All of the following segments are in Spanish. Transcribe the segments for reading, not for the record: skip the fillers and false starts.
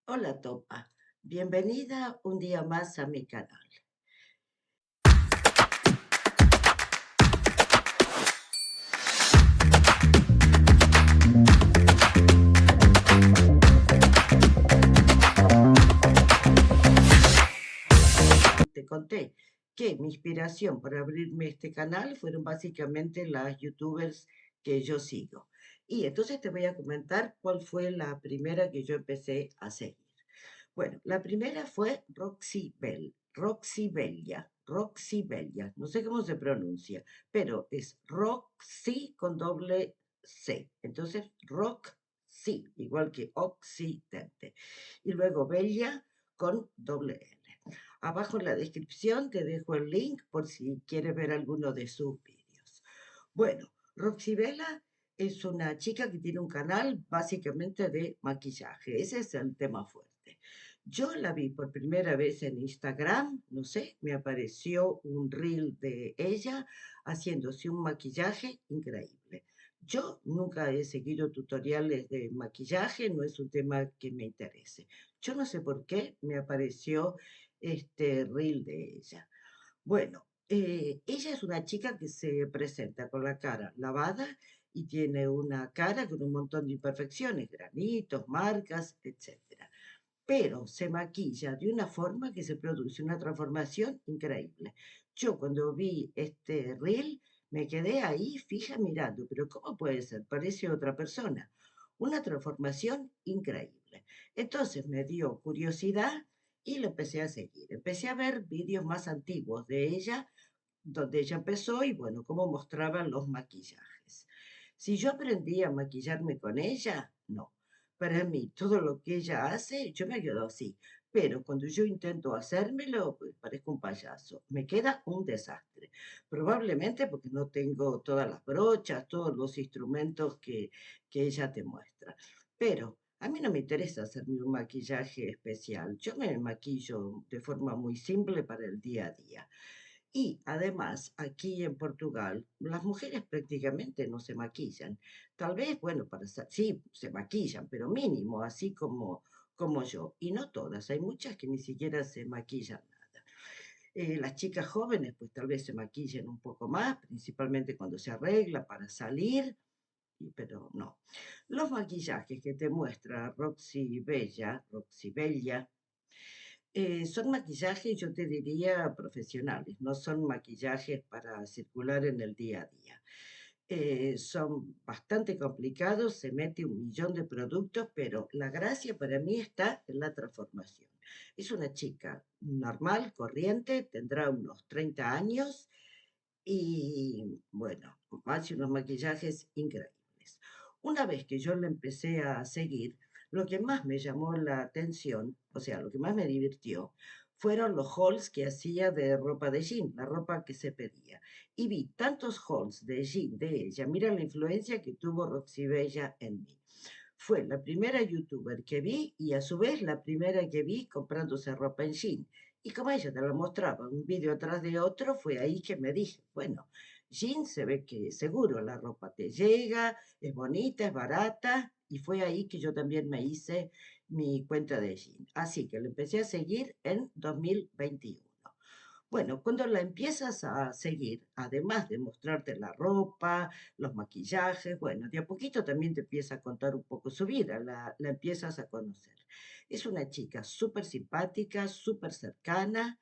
Hola Topa, bienvenida un día más a mi canal. Te conté que mi inspiración para abrirme este canal fueron básicamente las youtubers que yo sigo. Y entonces te voy a comentar cuál fue la primera que yo empecé a seguir. Bueno, la primera fue Roxy Bella, Roxy Bella, no sé cómo se pronuncia, pero es Roxy con doble C. Entonces, Roxy, igual que Occidente. Y luego Bella con doble L. Abajo en la descripción te dejo el link por si quieres ver alguno de sus vídeos. Bueno, Roxy Bella es una chica que tiene un canal básicamente de maquillaje. Ese es el tema fuerte. Yo la vi por primera vez en Instagram, no sé, me apareció un reel de ella haciéndose un maquillaje increíble. Yo nunca he seguido tutoriales de maquillaje, no es un tema que me interese. Yo no sé por qué me apareció este reel de ella. Bueno, ella es una chica que se presenta con la cara lavada y tiene una cara con un montón de imperfecciones, granitos, marcas, etcétera. Pero se maquilla de una forma que se produce una transformación increíble. Yo cuando vi este reel me quedé ahí fija mirando, pero ¿cómo puede ser? Parece otra persona. Una transformación increíble. Entonces me dio curiosidad y lo empecé a seguir. Empecé a ver vídeos más antiguos de ella, donde ella empezó y bueno, cómo mostraban los maquillajes. Si yo aprendí a maquillarme con ella, no. Para mí, todo lo que ella hace, yo me quedo así. Pero cuando yo intento hacérmelo, pues parezco un payaso. Me queda un desastre. Probablemente porque no tengo todas las brochas, todos los instrumentos que ella te muestra. Pero a mí no me interesa hacerme un maquillaje especial. Yo me maquillo de forma muy simple para el día a día. Y además, aquí en Portugal, las mujeres prácticamente no se maquillan. Tal vez, bueno, sí, se maquillan, pero mínimo, así como yo. Y no todas, hay muchas que ni siquiera se maquillan nada. Las chicas jóvenes, pues tal vez se maquillen un poco más, principalmente cuando se arregla para salir, pero no. Los maquillajes que te muestra Roxy Bella, son maquillajes, yo te diría, profesionales, no son maquillajes para circular en el día a día. Son bastante complicados, se mete un millón de productos, pero la gracia para mí está en la transformación. Es una chica normal, corriente, tendrá unos 30 años y bueno, hace unos maquillajes increíbles. Una vez que yo la empecé a seguir, lo que más me llamó la atención, o sea, lo que más me divirtió, fueron los hauls que hacía de ropa de jean, la ropa que se pedía. Y vi tantos hauls de jean de ella. Mira la influencia que tuvo Roxy Bella en mí. Fue la primera youtuber que vi y a su vez la primera que vi comprándose ropa en jean. Y como ella te lo mostraba un vídeo atrás de otro, fue ahí que me dije, bueno, jean se ve que seguro la ropa te llega, es bonita, es barata, y fue ahí que yo también me hice mi cuenta de jean. Así que lo empecé a seguir en 2021. Bueno, cuando la empiezas a seguir, además de mostrarte la ropa, los maquillajes, bueno, de a poquito también te empieza a contar un poco su vida, la empiezas a conocer. Es una chica súper simpática, súper cercana.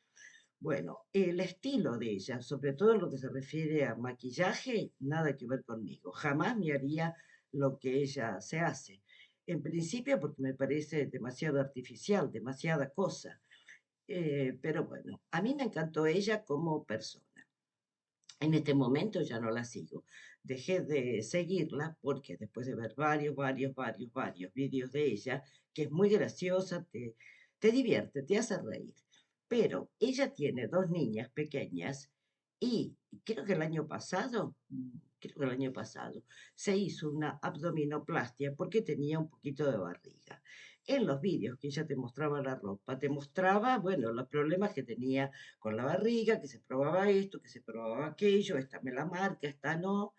Bueno, el estilo de ella, sobre todo en lo que se refiere a maquillaje, nada que ver conmigo. Jamás me haría lo que ella se hace. En principio porque me parece demasiado artificial, demasiada cosa. Pero bueno, a mí me encantó ella como persona. En este momento ya no la sigo. Dejé de seguirla porque después de ver varios vídeos de ella, que es muy graciosa, te divierte, te hace reír. Pero ella tiene dos niñas pequeñas y creo que el año pasado, creo que el año pasado, se hizo una abdominoplastia porque tenía un poquito de barriga. En los vídeos que ella te mostraba la ropa, te mostraba, bueno, los problemas que tenía con la barriga, que se probaba esto, que se probaba aquello, esta me la marca, esta no.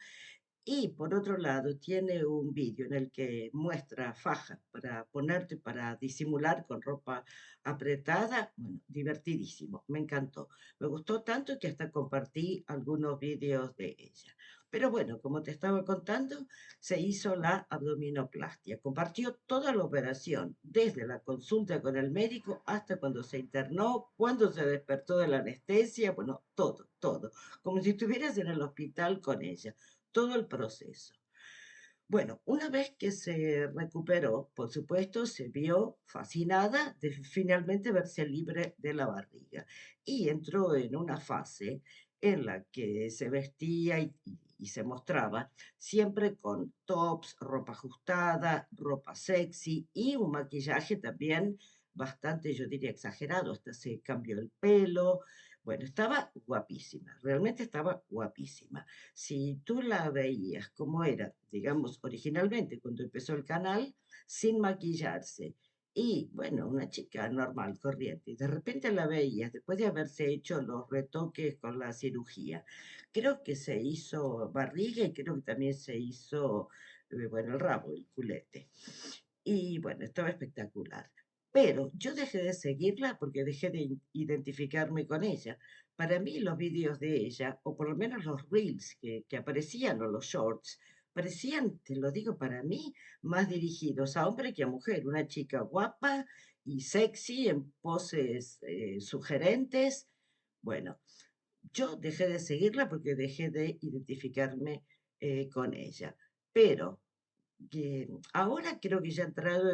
Y por otro lado, tiene un vídeo en el que muestra fajas para ponerte, para disimular con ropa apretada. Bueno, divertidísimo, me encantó. Me gustó tanto que hasta compartí algunos vídeos de ella. Pero bueno, como te estaba contando, se hizo la abdominoplastia. Compartió toda la operación, desde la consulta con el médico hasta cuando se internó, cuando se despertó de la anestesia, bueno, todo, todo. Como si estuvieras en el hospital con ella, todo el proceso. Bueno, una vez que se recuperó, por supuesto, se vio fascinada de finalmente verse libre de la barriga y entró en una fase en la que se vestía y se mostraba siempre con tops, ropa ajustada, ropa sexy y un maquillaje también bastante, yo diría, exagerado. Hasta se cambió el pelo. Bueno, estaba guapísima, realmente estaba guapísima. Si tú la veías como era, digamos, originalmente cuando empezó el canal, sin maquillarse, y bueno, una chica normal, corriente, y de repente la veías después de haberse hecho los retoques con la cirugía. Creo que se hizo barriga y creo que también se hizo, bueno, el rabo, el culete. Y bueno, estaba espectacular. Pero yo dejé de seguirla porque dejé de identificarme con ella. Para mí los vídeos de ella, o por lo menos los reels que aparecían o los shorts, parecían, te lo digo para mí, más dirigidos a hombre que a mujer. Una chica guapa y sexy en poses sugerentes. Bueno, yo dejé de seguirla porque dejé de identificarme con ella. Pero que ahora creo que ya ha entrado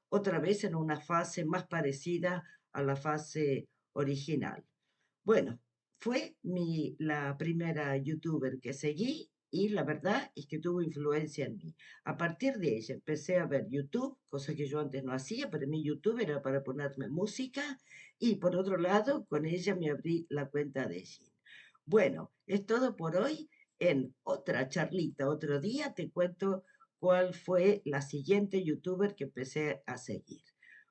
otra vez en una fase más parecida a la fase original. Bueno, fue la primera youtuber que seguí y la verdad es que tuvo influencia en mí. A partir de ella empecé a ver YouTube, cosa que yo antes no hacía. Para mí YouTube era para ponerme música, y por otro lado, con ella me abrí la cuenta de Shein. Bueno, es todo por hoy. En otra charlita, otro día, te cuento cuál fue la siguiente youtuber que empecé a seguir.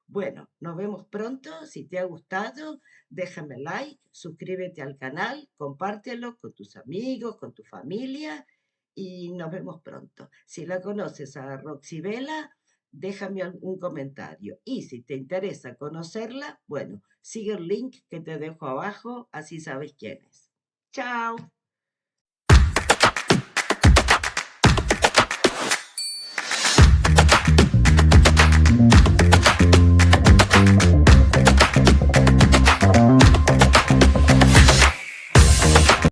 Bueno, nos vemos pronto. Si te ha gustado, déjame like, suscríbete al canal, compártelo con tus amigos, con tu familia, y nos vemos pronto. Si la conoces a Roxy Vela, déjame algún comentario. Y si te interesa conocerla, bueno, sigue el link que te dejo abajo, así sabes quién es. Chao.